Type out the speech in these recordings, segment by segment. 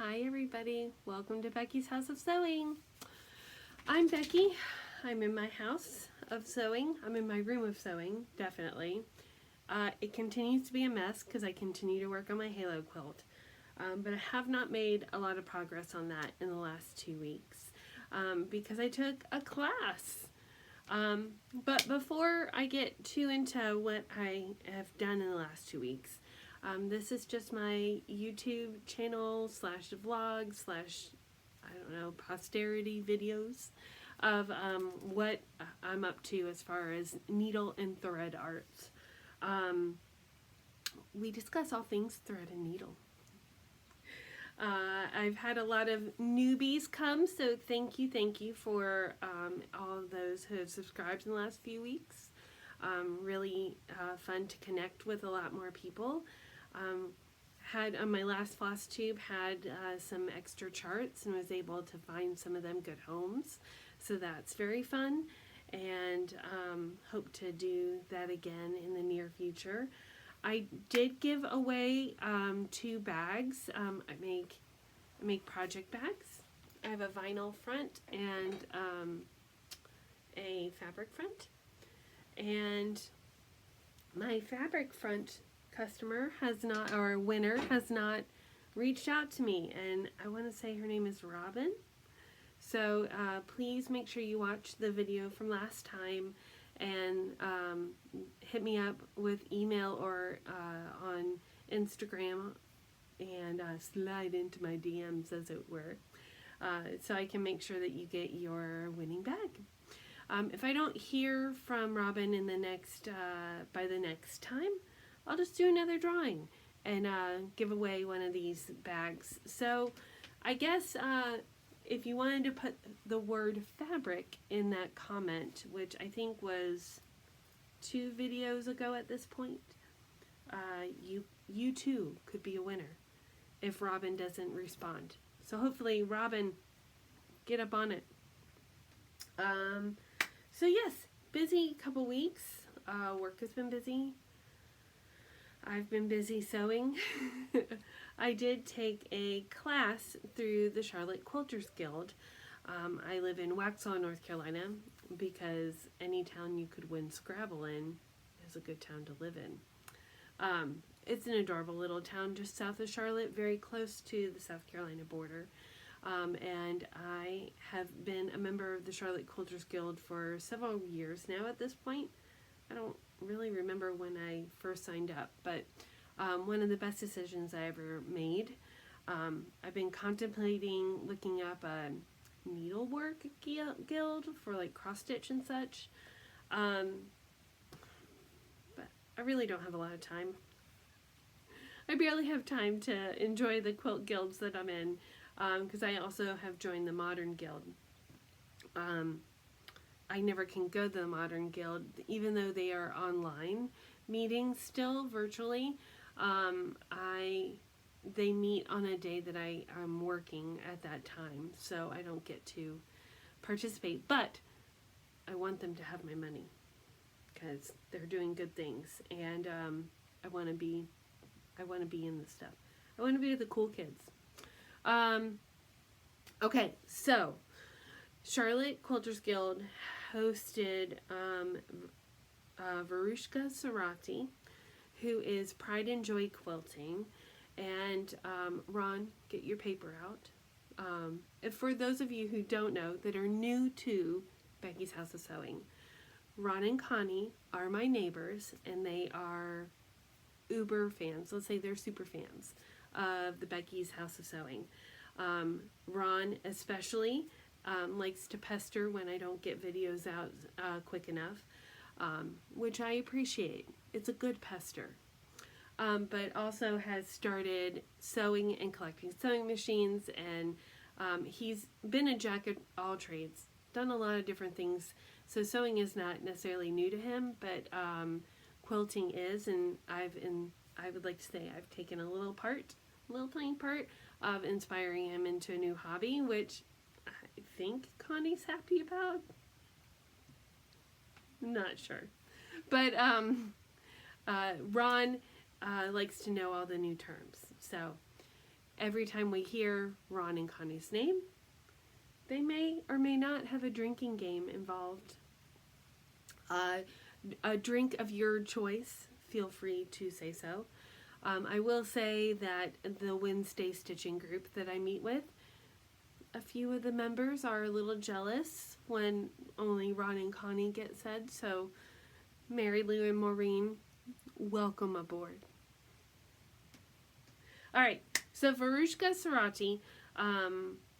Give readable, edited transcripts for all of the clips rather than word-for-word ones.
Hi everybody, welcome to Becky's House of Sewing. I'm Becky. I'm in my house of sewing. I'm in my room of sewing, definitely. It continues to be a mess because I continue to work on my halo quilt. But I have not made a lot of progress on that in the last 2 weeks because I took a class. But before I get too into what I have done in the last 2 weeks, this is just my YouTube channel slash vlog slash, I don't know, posterity videos of what I'm up to as far as needle and thread arts. We discuss all things thread and needle. I've had a lot of newbies come, so thank you for all of those who have subscribed in the last few weeks. Really fun to connect with a lot more people. Had on my last Flosstube had some extra charts and was able to find some of them good homes, so that's very fun, and hope to do that again in the near future. I did give away 2 bags. I make project bags. I have a vinyl front and a fabric front, and my fabric front customer has not, or winner has not reached out to me, and I want to say her name is Robin. So please make sure you watch the video from last time and hit me up with email or on Instagram and slide into my DMs, as it were, so I can make sure that you get your winning bag. If I don't hear from Robin in the next by the next time, I'll just do another drawing and give away one of these bags. So I guess if you wanted to put the word fabric in that comment, which I think was 2 videos ago at this point, you too could be a winner if Robin doesn't respond. So hopefully Robin, get up on it. So yes, busy couple weeks. Work has been busy. I've been busy sewing. I did take a class through the Charlotte Quilters Guild. I live in Waxhaw, North Carolina, because any town you could win Scrabble in is a good town to live in. It's an adorable little town just south of Charlotte, very close to the South Carolina border. And I have been a member of the Charlotte Quilters Guild for several years now at this point. I don't really remember when I first signed up, but one of the best decisions I ever made. I've been contemplating looking up a needlework guild for like cross stitch and such, but I really don't have a lot of time. I barely have time to enjoy the quilt guilds that I'm in, because I also have joined the Modern Guild. I never can go to the Modern Guild, even though they are online meetings still, virtually. They meet on a day that I am working at that time, so I don't get to participate. But I want them to have my money because they're doing good things, and I want to be in the stuff. I want to be with the cool kids. Okay, so Charlotte Quilters Guild hosted Verushka Sarati, who is Pride and Joy Quilting, and Ron, get your paper out. And for those of you who don't know, that are new to Becky's House of Sewing, Ron and Connie are my neighbors, and they are uber fans. Let's say they're super fans of the Becky's House of Sewing. Ron especially likes to pester when I don't get videos out quick enough, which I appreciate. It's a good pester. But also has started sewing and collecting sewing machines, and he's been a jack of all trades, done a lot of different things. So sewing is not necessarily new to him, but quilting is, and I would like to say I've taken a little tiny part of inspiring him into a new hobby, which I think Connie's happy about. Not sure. But Ron likes to know all the new terms. So every time we hear Ron and Connie's name, they may or may not have a drinking game involved. A drink of your choice, feel free to say so. I will say that the Wednesday stitching group that I meet with, a few of the members are a little jealous when only Ron and Connie get said, so Mary Lou and Maureen, welcome aboard. Alright, so Verushka Sarati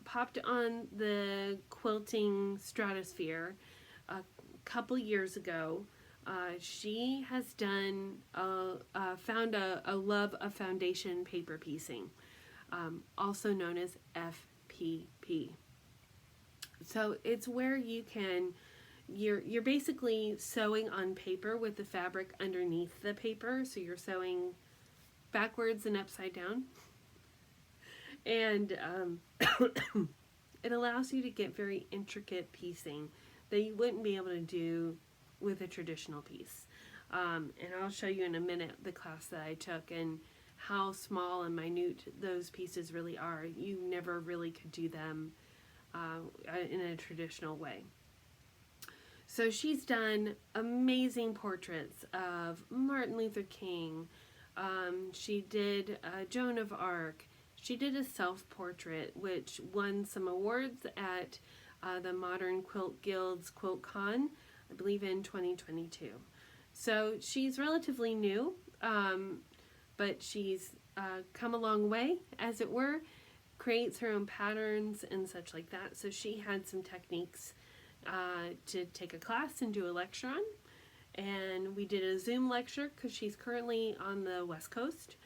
popped on the quilting stratosphere a couple years ago. She has done found a love of foundation paper piecing, also known as FPP. So it's where you can, you're basically sewing on paper with the fabric underneath the paper, so you're sewing backwards and upside down, and it allows you to get very intricate piecing that you wouldn't be able to do with a traditional piece. And I'll show you in a minute the class that I took and how small and minute those pieces really are. You never really could do them in a traditional way. So she's done amazing portraits of Martin Luther King. She did Joan of Arc. She did a self-portrait which won some awards at the Modern Quilt Guild's Quilt Con, I believe in 2022. So she's relatively new, but she's come a long way, as it were, creates her own patterns and such like that. So she had some techniques to take a class and do a lecture on. And we did a Zoom lecture because she's currently on the West Coast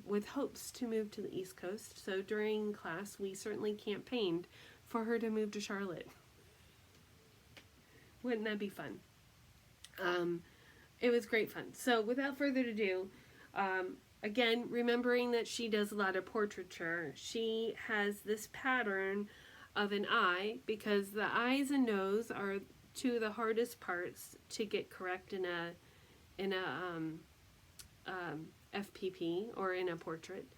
with hopes to move to the East Coast. So during class, we certainly campaigned for her to move to Charlotte. Wouldn't that be fun? It was great fun. So without further ado, again, remembering that she does a lot of portraiture, she has this pattern of an eye, because the eyes and nose are two of the hardest parts to get correct in a FPP or in a portrait.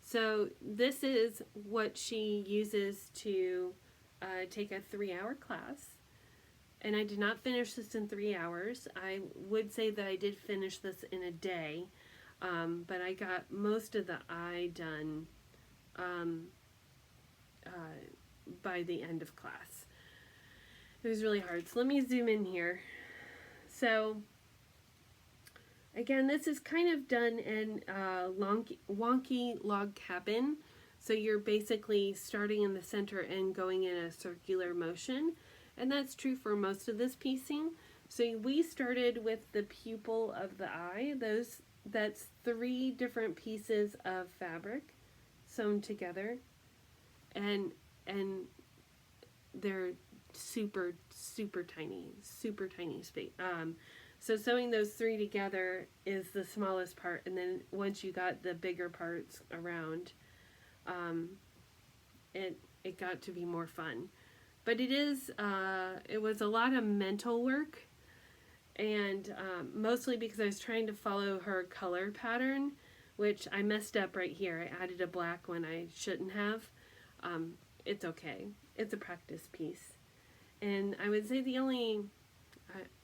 So this is what she uses to take a 3-hour class. And I did not finish this in 3 hours. I would say that I did finish this in a day, but I got most of the eye done by the end of class. It was really hard. So let me zoom in here. So again, this is kind of done in a wonky log cabin. So you're basically starting in the center and going in a circular motion. And that's true for most of this piecing. So we started with the pupil of the eye. That's 3 different pieces of fabric sewn together. And they're super tiny space. So sewing those 3 together is the smallest part, and then once you got the bigger parts around, it got to be more fun. But it was a lot of mental work, and mostly because I was trying to follow her color pattern, which I messed up right here. I added a black when I shouldn't have. It's okay. It's a practice piece. And I would say the only,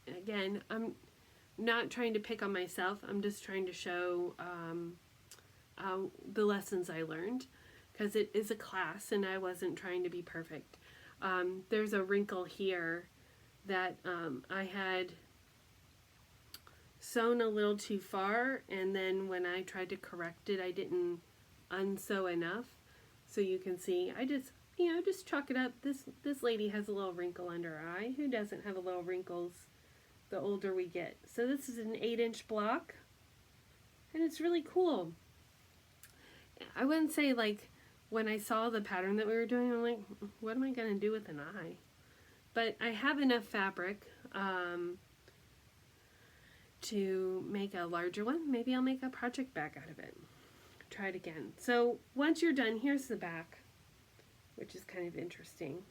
again, I'm not trying to pick on myself. I'm just trying to show the lessons I learned, because it is a class and I wasn't trying to be perfect. There's a wrinkle here that I had sewn a little too far, and then when I tried to correct it, I didn't unsew enough. So you can see, I just chalk it up. This lady has a little wrinkle under her eye. Who doesn't have a little wrinkles the older we get? So this is an 8-inch block, and it's really cool. I wouldn't say, like, when I saw the pattern that we were doing, I'm like, what am I going to do with an eye? But I have enough fabric to make a larger one. Maybe I'll make a project bag out of it. Try it again. So once you're done, here's the back, which is kind of interesting.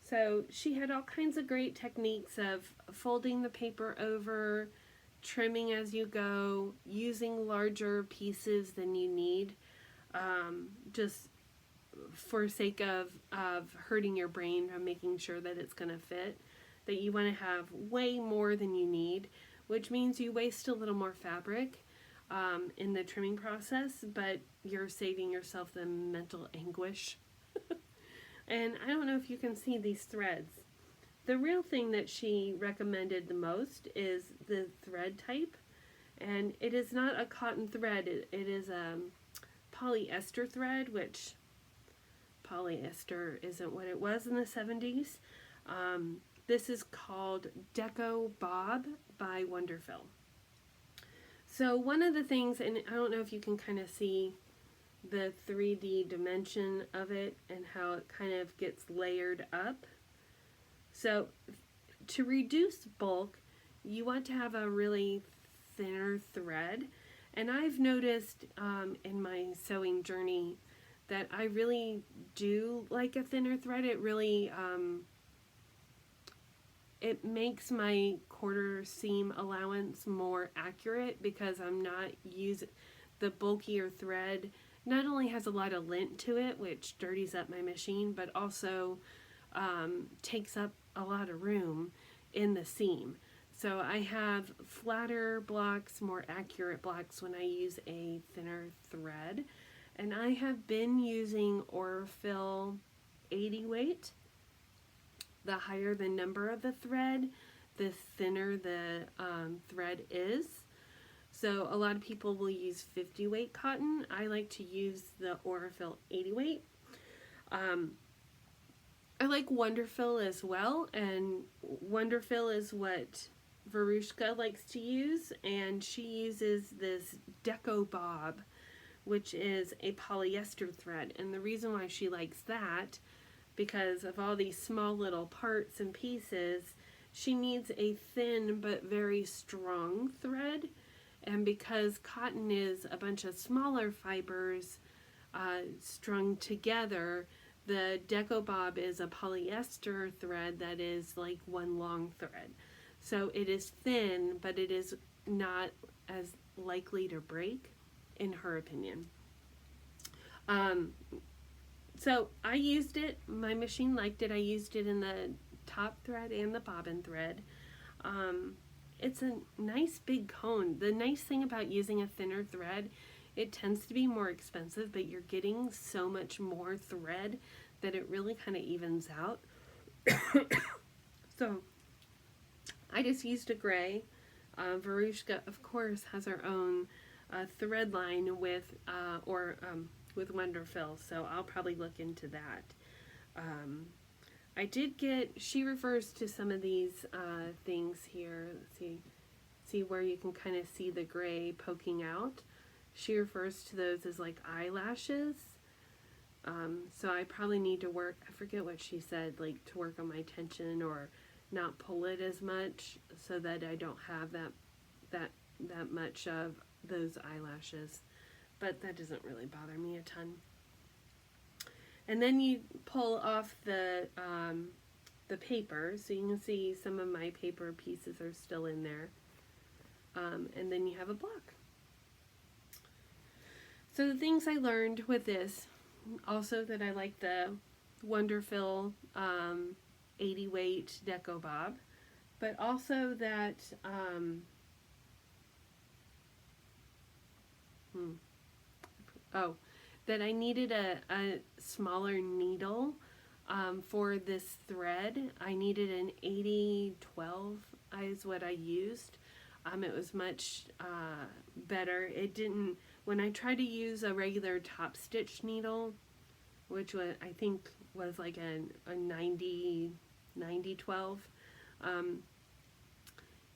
So she had all kinds of great techniques of folding the paper over, trimming as you go, using larger pieces than you need. just for sake of hurting your brain and making sure that it's going to fit, that you want to have way more than you need, which means you waste a little more fabric in the trimming process, but you're saving yourself the mental anguish. And I don't know if you can see these threads. The real thing that she recommended the most is the thread type, and it is not a cotton thread, it is a polyester thread, which polyester isn't what it was in the 70s. This is called Deco Bob by Wonderfill. So one of the things, and I don't know if you can kind of see the 3D dimension of it and how it kind of gets layered up. So to reduce bulk, you want to have a really thinner thread. And I've noticed in my sewing journey that I really do like a thinner thread. It really, it makes my quarter seam allowance more accurate because I'm not using the bulkier thread. Not only has a lot of lint to it, which dirties up my machine, but also takes up a lot of room in the seam. So I have flatter blocks, more accurate blocks when I use a thinner thread. And I have been using Orfill 80 weight. The higher the number of the thread, the thinner the thread is. So a lot of people will use 50 weight cotton. I like to use the Orfill 80 weight. I like Wonderfill as well, and Wonderfill is what Verushka likes to use, and she uses this Deco Bob, which is a polyester thread. And the reason why she likes that, because of all these small little parts and pieces, she needs a thin but very strong thread. And because cotton is a bunch of smaller fibers strung together, the Deco Bob is a polyester thread that is like one long thread. So it is thin, but it is not as likely to break, in her opinion. So I used it, my machine liked it. I used it in the top thread and the bobbin thread. It's a nice big cone. The nice thing about using a thinner thread, it tends to be more expensive, but you're getting so much more thread that it really kind of evens out. So I just used a gray. Verushka, of course, has her own thread line with Wonderfill, so I'll probably look into that. I did get, she refers to some of these things here. Let's see where you can kind of see the gray poking out. She refers to those as like eyelashes. So I probably need to work, I forget what she said, like to work on my tension or not pull it as much so that I don't have that much of those eyelashes. But that doesn't really bother me a ton. And then you pull off the paper, so you can see some of my paper pieces are still in there. And then you have a block. So the things I learned with this, also that I like the Wonderfill 80 weight Deco Bob, but also that that I needed a smaller needle for this thread. I needed an 80-12 is what I used. It was much better. It didn't, when I tried to use a regular top stitch needle, which was, I think was like a 90-12,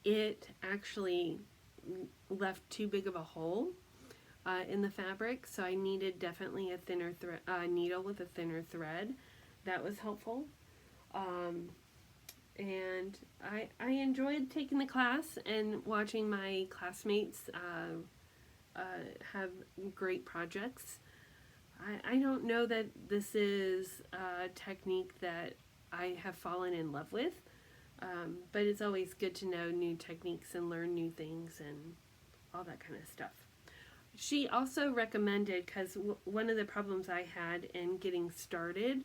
it actually left too big of a hole in the fabric, so I needed definitely a thinner needle with a thinner thread. That was helpful. And I enjoyed taking the class and watching my classmates have great projects. I don't know that this is a technique that I have fallen in love with, but it's always good to know new techniques and learn new things and all that kind of stuff. She also recommended, because one of the problems I had in getting started,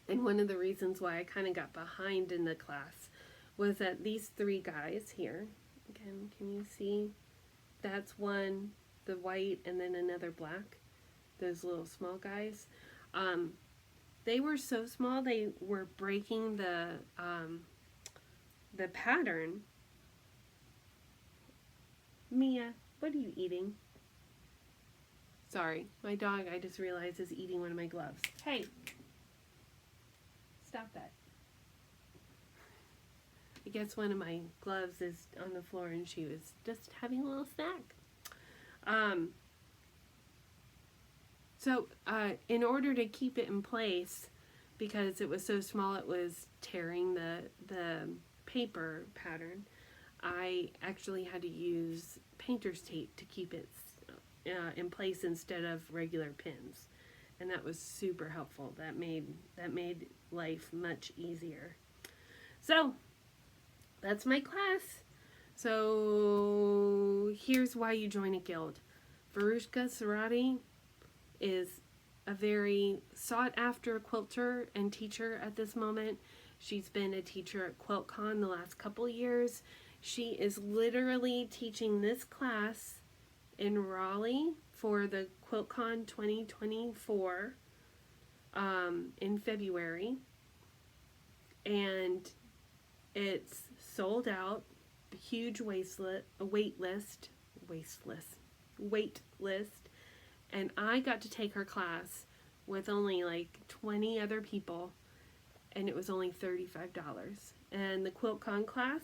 and one of the reasons why I kind of got behind in the class, was that these three guys here, again, can you see? That's one, the white, and then another black. Those little small guys. They were so small they were breaking the pattern. Mia, what are you eating? Sorry, my dog, I just realized, is eating one of my gloves. Hey, stop that. I guess one of my gloves is on the floor and she was just having a little snack. So in order to keep it in place, because it was so small it was tearing the paper pattern, I actually had to use painter's tape to keep it in place instead of regular pins, and that was super helpful. That made life much easier. So that's my class. So here's why you join a guild. Verushka Sarati is a very sought after quilter and teacher at this moment. She's been a teacher at QuiltCon the last couple years. She is literally teaching this class in Raleigh for the QuiltCon 2024 in February, and it's sold out. Huge wait list, and I got to take her class with only like 20 other people, and it was only $35. And the QuiltCon class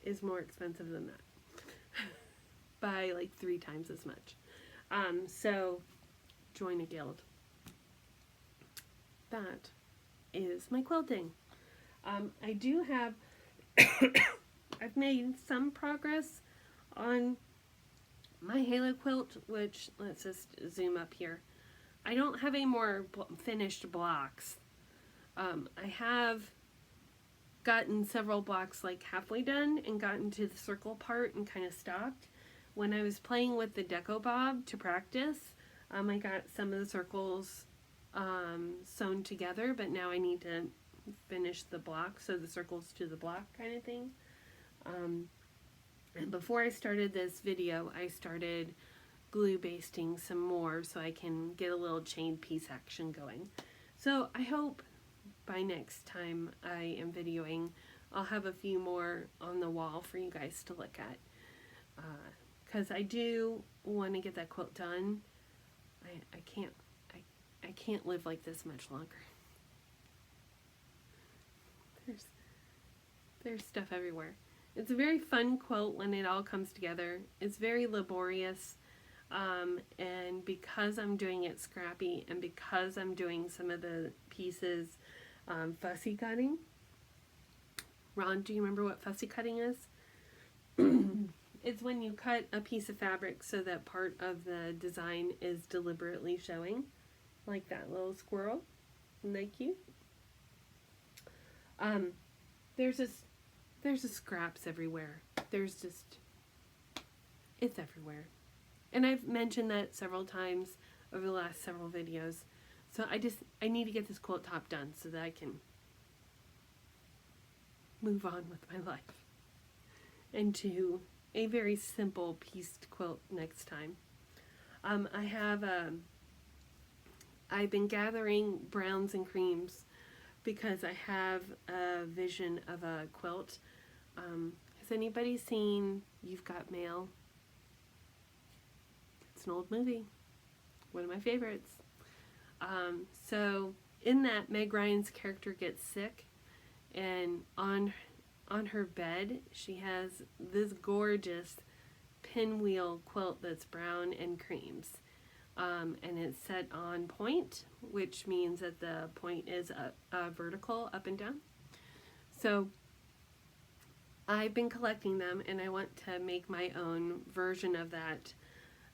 is more expensive than that by like 3 times as much. So join a guild. That is my quilting. I do have I've made some progress on my Halo quilt, which, let's just zoom up here. I don't have any more finished blocks. I have gotten several blocks like halfway done and gotten to the circle part and kind of stopped. When I was playing with the Deco Bob to practice, I got some of the circles sewn together, but now I need to finish the block, so the circles to the block kind of thing. And before I started this video, I started glue basting some more so I can get a little chain piece action going. So I hope by next time I am videoing, I'll have a few more on the wall for you guys to look at. Because I do want to get that quilt done. I can't live like this much longer. There's stuff everywhere. It's a very fun quilt when it all comes together. It's very laborious, and because I'm doing it scrappy, and because I'm doing some of the pieces fussy cutting. Ron, do you remember what fussy cutting is? It's when you cut a piece of fabric so that part of the design is deliberately showing, like that little squirrel. Isn't that cute? There's scraps everywhere. It's everywhere. And I've mentioned that several times over the last several videos. So I need to get this quilt top done so that I can move on with my life and do a very simple pieced quilt next time. I've been gathering browns and creams because I have a vision of a quilt. Has anybody seen You've Got Mail? It's an old movie. One of my favorites. So in that, Meg Ryan's character gets sick, and on her bed she has this gorgeous pinwheel quilt that's brown and creams. And it's set on point, which means that the point is vertical up and down. So I've been collecting them, and I want to make my own version of that.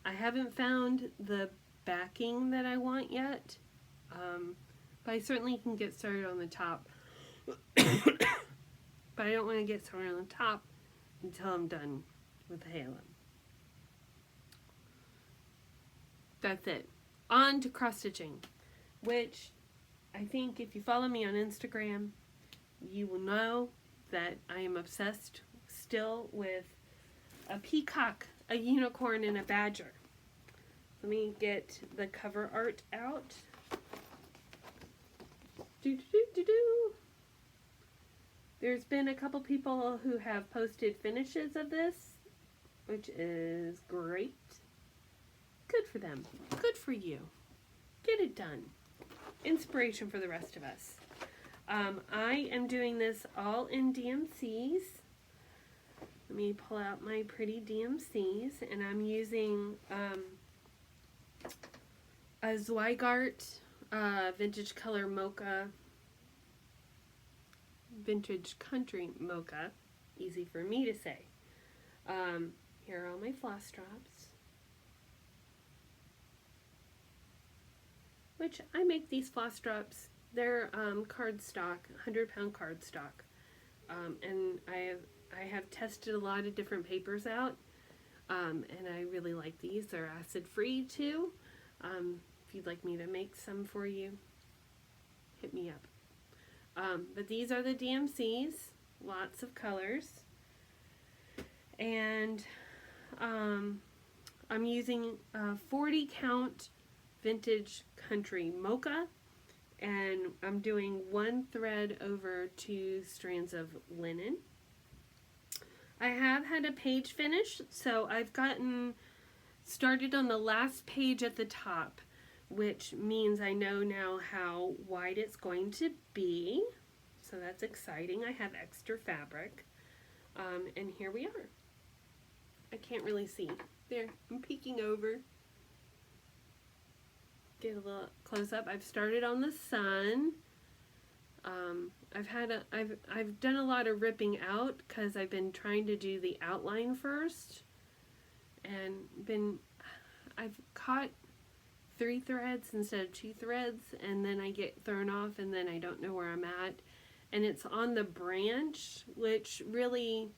I haven't found the backing that I want yet, but I certainly can get started on the top. But I don't want to get started on the top until I'm done with the halo. That's it. On to cross stitching, which I think if you follow me on Instagram, you will know that I am obsessed still with a peacock, a unicorn, and a badger. Let me get the cover art out. There's been a couple people who have posted finishes of this, which is great. Good for them. Good for you. Get it done. Inspiration for the rest of us. I am doing this all in DMCs. Let me pull out my pretty DMCs, and I'm using a Zweigart Vintage Color Mocha, Vintage Country Mocha, easy for me to say. Here are all my floss drops, which I make these floss drops. They're cardstock, 100-pound cardstock, and I have tested a lot of different papers out, and I really like these. They're acid-free too. If you'd like me to make some for you, hit me up. But these are the DMCs, lots of colors, and I'm using a 40 count Vintage Country Mocha, and I'm doing 1 thread over 2 strands of linen. I have had a page finish, so I've gotten started on the last page at the top, which means I know now how wide it's going to be. So that's exciting. I have extra fabric. And here we are. I can't really see. There, I'm peeking over. Get a little close up. I've started on the sun. I've done a lot of ripping out because I've been trying to do the outline first, and I've caught 3 threads instead of 2 threads, and then I get thrown off, and then I don't know where I'm at, and it's on the branch, which really,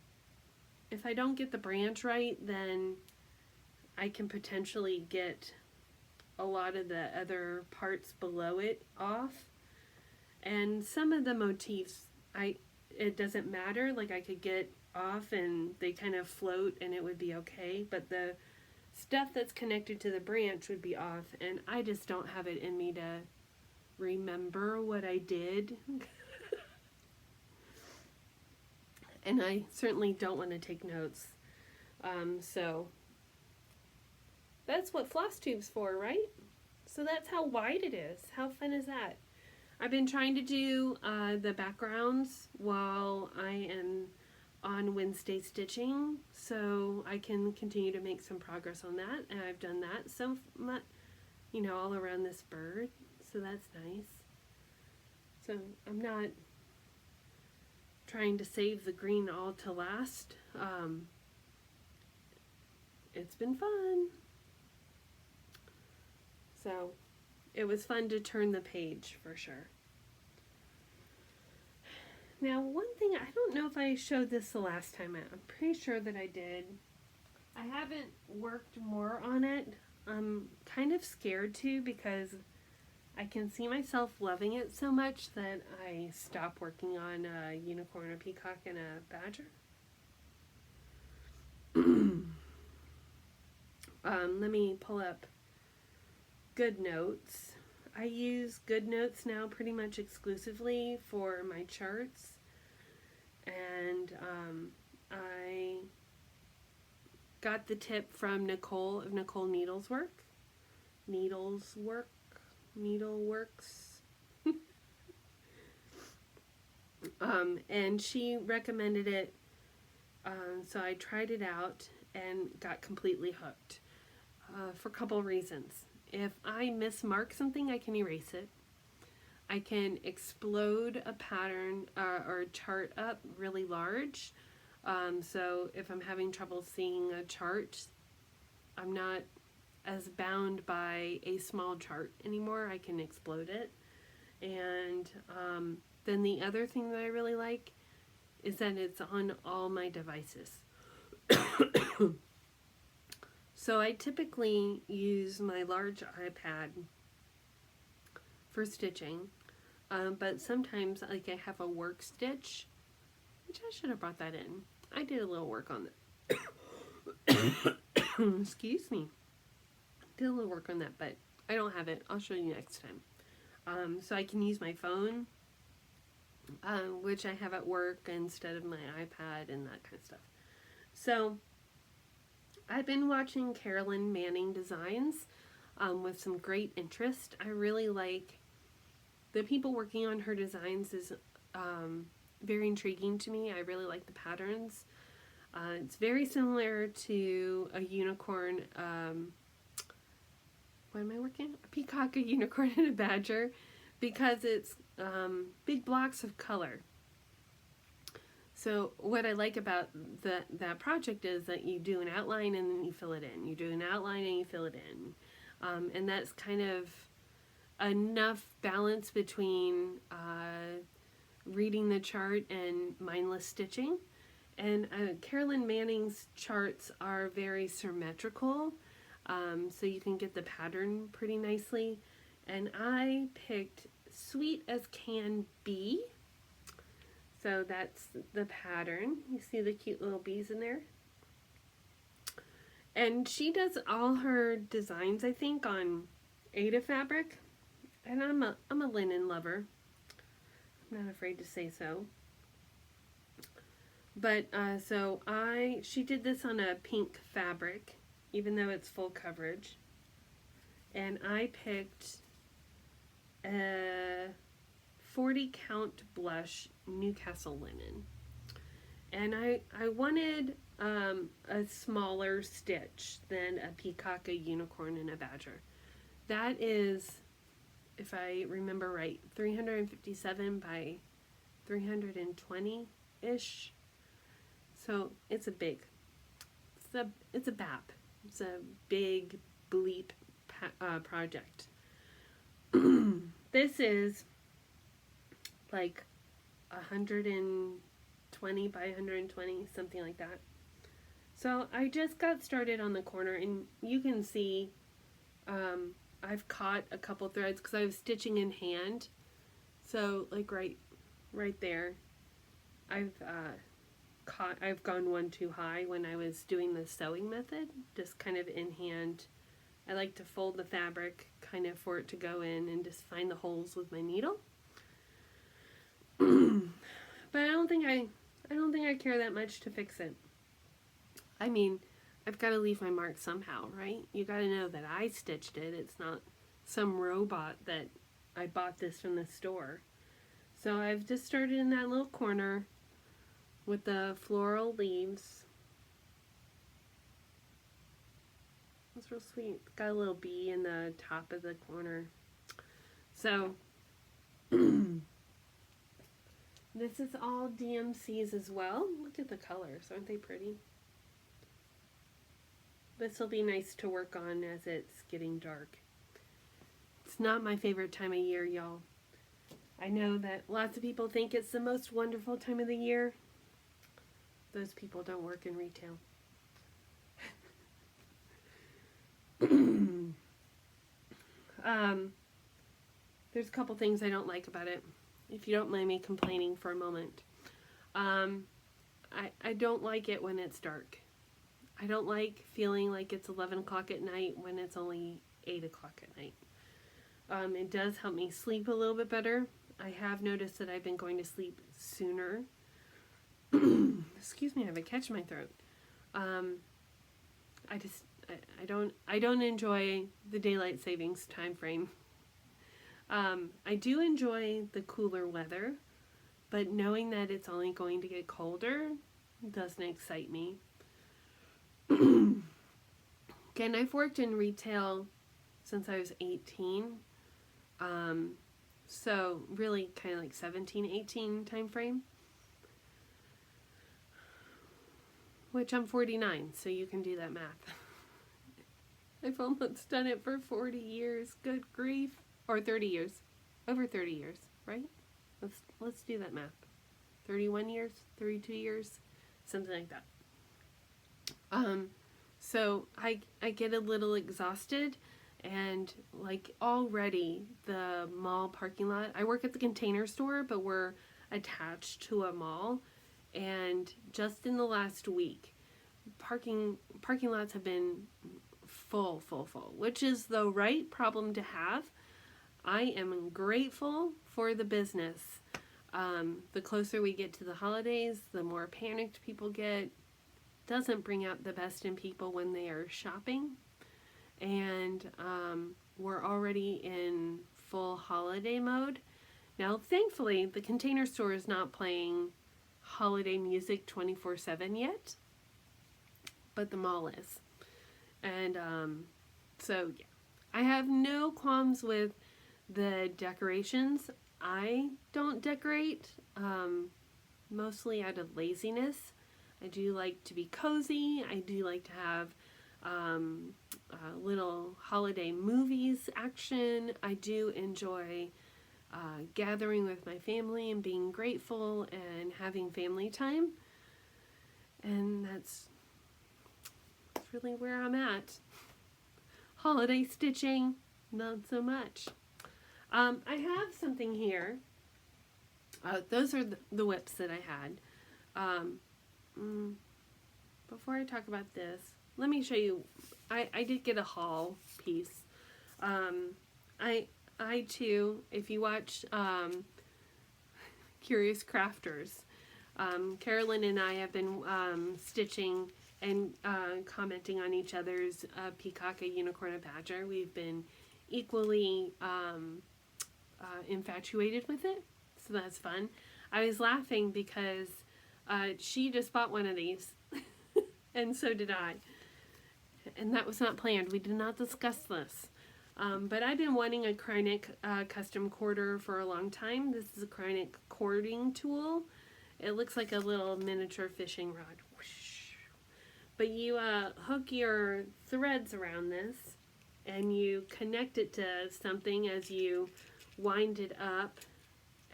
if I don't get the branch right, then I can potentially get a lot of the other parts below it off. And some of the motifs, it doesn't matter, like I could get off and they kind of float and it would be okay, but the stuff that's connected to the branch would be off, and I just don't have it in me to remember what I did. And I certainly don't want to take notes. So that's what Flosstube's for, right? So that's how wide it is. How fun is that? I've been trying to do the backgrounds while I am on Wednesday stitching, so I can continue to make some progress on that, and I've done that so much, you know, all around this bird, so that's nice. So I'm not trying to save the green all to last. It's been fun. So it was fun to turn the page for sure. Now, one thing, I don't know if I showed this the last time. I'm pretty sure that I did. I haven't worked more on it. I'm kind of scared to, because I can see myself loving it so much that I stop working on a unicorn, a peacock, and a badger. Let me pull up GoodNotes. I use GoodNotes now pretty much exclusively for my charts, and I got the tip from Nicole of Nicole Needlesworks. And she recommended it, so I tried it out and got completely hooked for a couple reasons. If I mismark something, I can erase it. I can explode a pattern or a chart up really large. So if I'm having trouble seeing a chart, I'm not as bound by a small chart anymore. I can explode it. And then the other thing that I really like is that it's on all my devices. So I typically use my large iPad for stitching, but sometimes like I have a work stitch, which I should have brought that in. I did a little work on that. Excuse me. Did a little work on that, but I don't have it. I'll show you next time. So I can use my phone, which I have at work instead of my iPad and that kind of stuff. So I've been watching Carolyn Manning designs with some great interest. I really like the people working on her designs is very intriguing to me. I really like the patterns. It's very similar to a unicorn. What am I working? A peacock, a unicorn, and a badger, because it's big blocks of color. So what I like about that project is that you do an outline and then you fill it in. You do an outline and you fill it in. And that's kind of enough balance between reading the chart and mindless stitching. And Carolyn Manning's charts are very symmetrical, so you can get the pattern pretty nicely. And I picked Sweet as Can Be. So that's the pattern. You see the cute little bees in there? And she does all her designs, I think, on Ada fabric. And I'm a linen lover. I'm not afraid to say so. But so she did this on a pink fabric, even though it's full coverage. And I picked a 40 count blush Newcastle linen. And I wanted a smaller stitch than a peacock, a unicorn, and a badger. That is, if I remember right, 357 by 320-ish. So it's a big, it's a BAP. It's a big bleep project. This is like 120 by 120, something like that. So I just got started on the corner, and you can see I've caught a couple threads because I was stitching in hand. So like right there, I've gone one too high when I was doing the sewing method, just kind of in hand. I like to fold the fabric kind of for it to go in and just find the holes with my needle. But I don't think I care that much to fix it. I mean, I've got to leave my mark somehow, right? You got to know that I stitched it. It's not some robot that I bought this from the store. So I've just started in that little corner with the floral leaves. It's real sweet. It's got a little bee in the top of the corner. So this is all DMCs as well. Look at the colors. Aren't they pretty? This will be nice to work on as it's getting dark. It's not my favorite time of year, y'all. I know that lots of people think it's the most wonderful time of the year. Those people don't work in retail. There's a couple things I don't like about it, if you don't mind me complaining for a moment. I don't like it when it's dark. I don't like feeling like it's 11 o'clock at night when it's only 8 o'clock at night. It does help me sleep a little bit better. I have noticed that I've been going to sleep sooner. Excuse me, I have a catch in my throat. I don't enjoy the daylight savings time frame. I do enjoy the cooler weather, but knowing that it's only going to get colder doesn't excite me. Again, I've worked in retail since I was 18. So really kind of like 17, 18 time frame. Which I'm 49, so you can do that math. I've almost done it for 40 years. Good grief. Or 30 years. Over 30 years, right? Let's do that math. 31 years, 32 years, something like that. So I get a little exhausted, and like already the mall parking lot, I work at the Container Store, but we're attached to a mall, and just in the last week, parking lots have been full, which is the right problem to have. I am grateful for the business. The closer we get to the holidays, the more panicked people get. Doesn't bring out the best in people when they are shopping. And we're already in full holiday mode. Now, thankfully, the Container Store is not playing holiday music 24/7 yet, but the mall is. And so, yeah, I have no qualms with the decorations. I don't decorate, mostly out of laziness. I do like to be cozy. I do like to have little holiday movies, action. I do enjoy gathering with my family and being grateful and having family time. And that's really where I'm at. Holiday stitching, not so much. I have something here. Those are the whips that I had. Before I talk about this, let me show you. I did get a haul piece. I too, if you watch Curious Crafters, Carolyn and I have been stitching and commenting on each other's peacock, a unicorn, a badger. We've been equally infatuated with it, so that's fun. I was laughing because she just bought one of these, and so did I. And that was not planned. We did not discuss this. But I've been wanting a Krynic custom quarter for a long time. This is a Krynic cording tool. It looks like a little miniature fishing rod. But you hook your threads around this, and you connect it to something as you wind it up,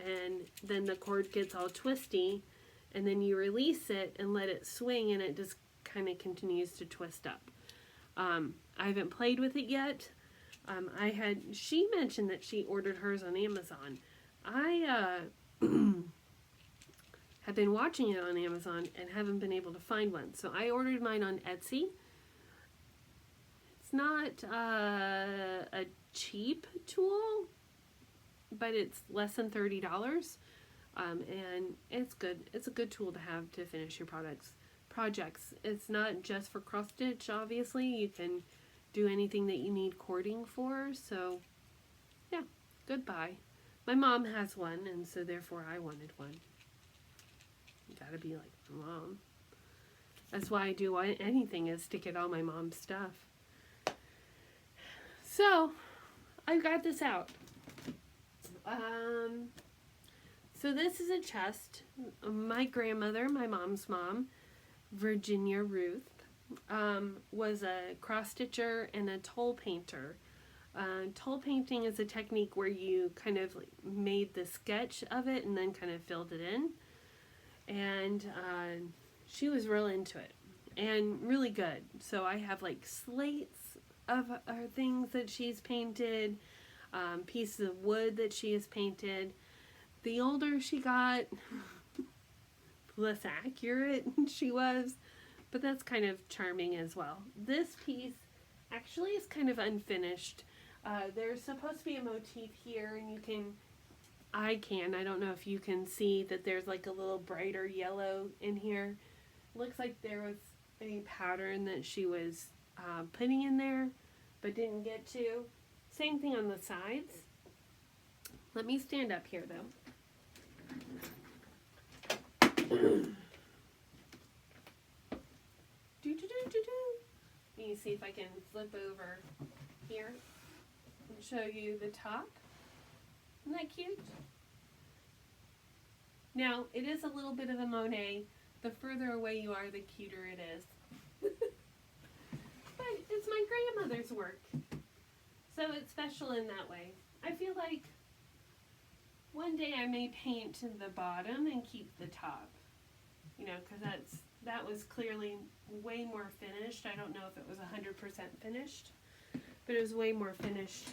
and then the cord gets all twisty, and then you release it and let it swing, and it just kind of continues to twist up. I haven't played with it yet. She mentioned that she ordered hers on Amazon. I have been watching it on Amazon and haven't been able to find one. So I ordered mine on Etsy. It's not a cheap tool, but it's less than $30. And it's good. It's a good tool to have to finish your projects. It's not just for cross stitch, obviously. You can do anything that you need cording for. So, yeah, goodbye. My mom has one, and so therefore I wanted one. You gotta be like my mom. That's why I do anything is to get all my mom's stuff. So, I got this out. So this is a chest. My grandmother, my mom's mom, Virginia Ruth, was a cross stitcher and a toll painter. Toll painting is a technique where you kind of like made the sketch of it and then kind of filled it in. And she was real into it and really good. So I have like slates of things that she's painted, pieces of wood that she has painted. The older she got, the less accurate she was, but that's kind of charming as well. This piece actually is kind of unfinished. There's supposed to be a motif here, and I don't know if you can see that there's like a little brighter yellow in here. Looks like there was a pattern that she was putting in there, but didn't get to. Same thing on the sides. Let me stand up here though. Let me see if I can flip over here and show you the top. Isn't that cute? Now, it is a little bit of a Monet. The further away you are, the cuter it is. But it's my grandmother's work. So it's special in that way. I feel like one day I may paint the bottom and keep the top. you know, because that was clearly way more finished. I don't know if it was 100% finished, but it was way more finished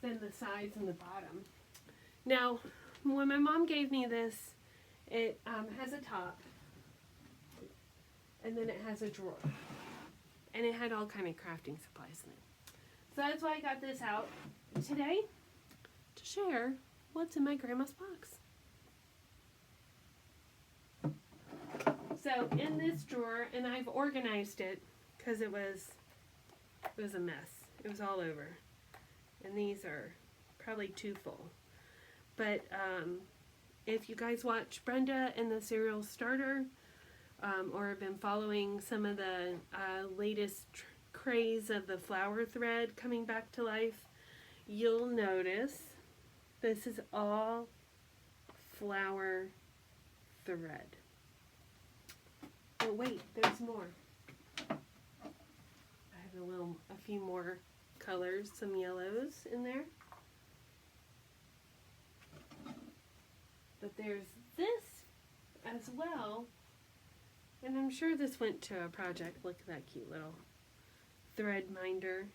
than the sides and the bottom. Now, when my mom gave me this, it has a top, and then it has a drawer, and it had all kind of crafting supplies in it. So that's why I got this out today to share what's in my grandma's box. So in this drawer, and I've organized it because it was a mess. It was all over, and these are probably too full. But if you guys watch Brenda and the Cereal Starter, or have been following some of the latest craze of the flower thread coming back to life, you'll notice this is all flower thread. Oh wait, there's more. I have a few more colors, some yellows in there. But there's this as well, and I'm sure this went to a project. Look at that cute little thread minder.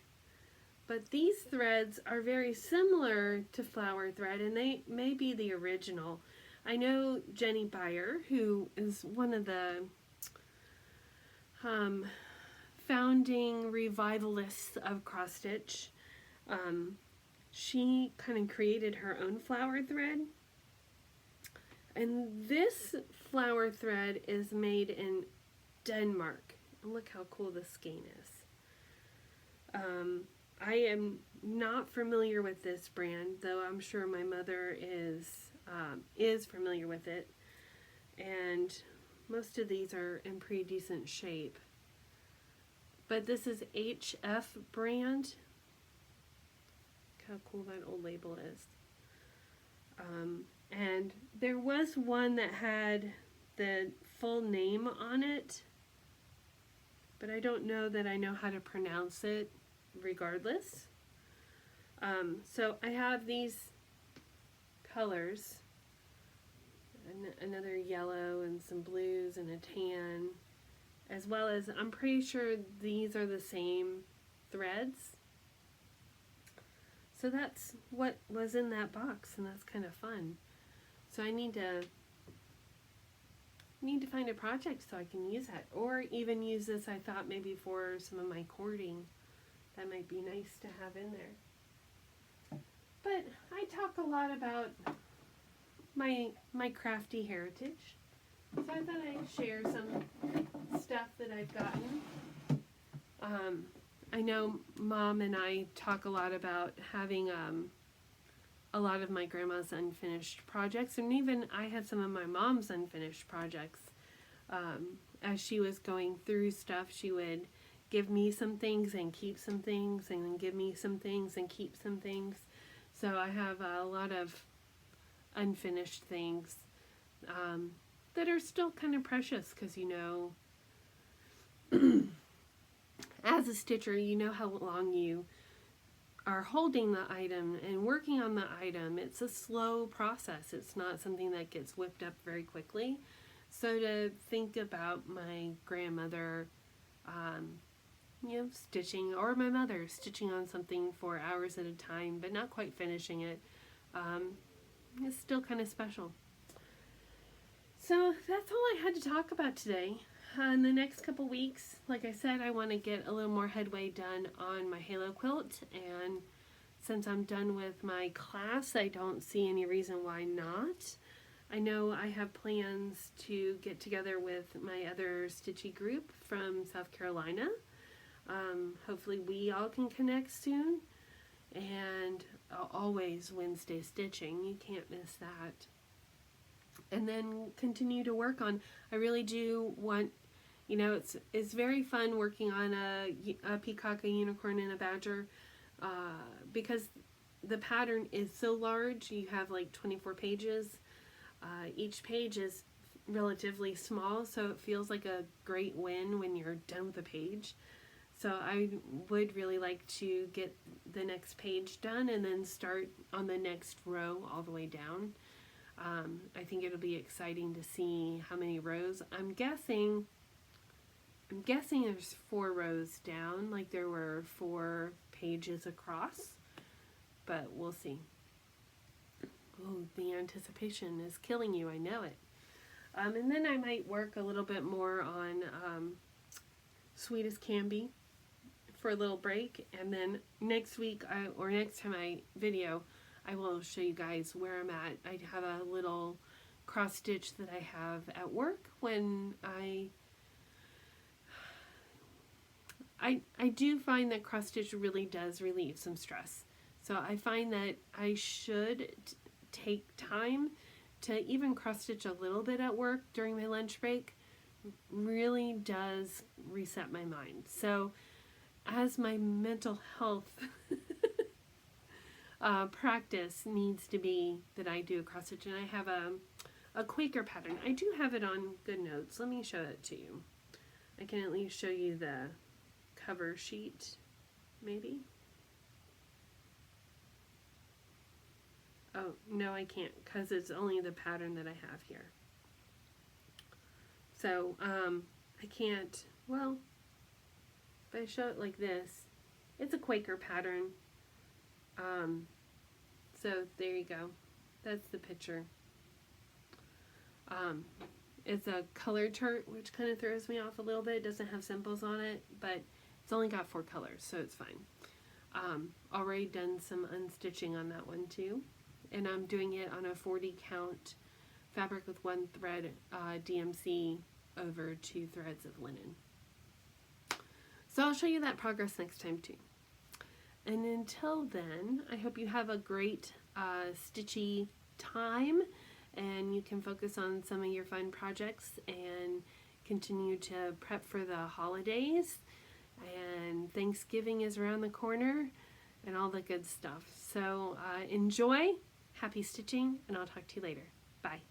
But these threads are very similar to flower thread, and they may be the original. I know Jenny Beyer, who is one of the founding revivalists of cross stitch, she kind of created her own flower thread. And this flower thread is made in Denmark. And look how cool the skein is. I am not familiar with this brand, though I'm sure my mother is familiar with it. And most of these are in pretty decent shape. But this is HF brand. Look how cool that old label is. And there was one that had the full name on it, but I don't know that I know how to pronounce it regardless. So I have these colors, another yellow and some blues and a tan, as well as I'm pretty sure these are the same threads. So that's what was in that box, and that's kind of fun. So I need to find a project so I can use that, or even use this. I thought maybe for some of my cording, that might be nice to have in there. But I talk a lot about my crafty heritage, so I thought I'd share some stuff that I've gotten. I know Mom and I talk a lot about having a lot of my grandma's unfinished projects, and even I had some of my mom's unfinished projects. As she was going through stuff, she would give me some things and keep some things, and then give me some things and keep some things. So I have a lot of unfinished things that are still kind of precious, because you know, as a stitcher, you know how long you are holding the item and working on the item. It's a slow process. It's not something that gets whipped up very quickly. So to think about my grandmother, you know, stitching, or my mother stitching on something for hours at a time, but not quite finishing it, is still kind of special. So that's all I had to talk about today. In the next couple weeks, like I said, I want to get a little more headway done on my Halo quilt, and since I'm done with my class, I don't see any reason why not. I know I have plans to get together with my other stitchy group from South Carolina. Hopefully we all can connect soon, and always Wednesday stitching, you can't miss that. And then continue to work on, I really do want, you know, it's very fun working on a peacock, a unicorn, and a badger, because the pattern is so large. You have like 24 pages. Each page is relatively small, so it feels like a great win when you're done with a page. So I would really like to get the next page done and then start on the next row all the way down. I think it'll be exciting to see how many rows. I'm guessing there's 4 rows down, like there were 4 pages across, but we'll see. Oh, the anticipation is killing you, I know it. And then I might work a little bit more on Sweet as Can Be for a little break, and then next week or next time I video, I will show you guys where I'm at. I have a little cross stitch that I have at work when I do find that cross stitch really does relieve some stress. So I find that I should take time to even cross stitch a little bit at work during my lunch break. Really does reset my mind. So as my mental health practice needs to be that I do a cross stitch, and I have a Quaker pattern. I do have it on Good Notes. Let me show it to you. I can at least show you the cover sheet, maybe. Oh, no, I can't, because it's only the pattern that I have here. So, I can't, well, if I show it like this, it's a Quaker pattern. So there you go. That's the picture. It's a color chart, which kind of throws me off a little bit. It doesn't have symbols on it, but it's only got 4 colors, so it's fine. Already done some unstitching on that one too. And I'm doing it on a 40 count fabric with 1 thread DMC over 2 threads of linen. So I'll show you that progress next time too. And until then, I hope you have a great stitchy time, and you can focus on some of your fun projects and continue to prep for the holidays. And Thanksgiving is around the corner and all the good stuff. So enjoy, happy stitching, and I'll talk to you later. Bye.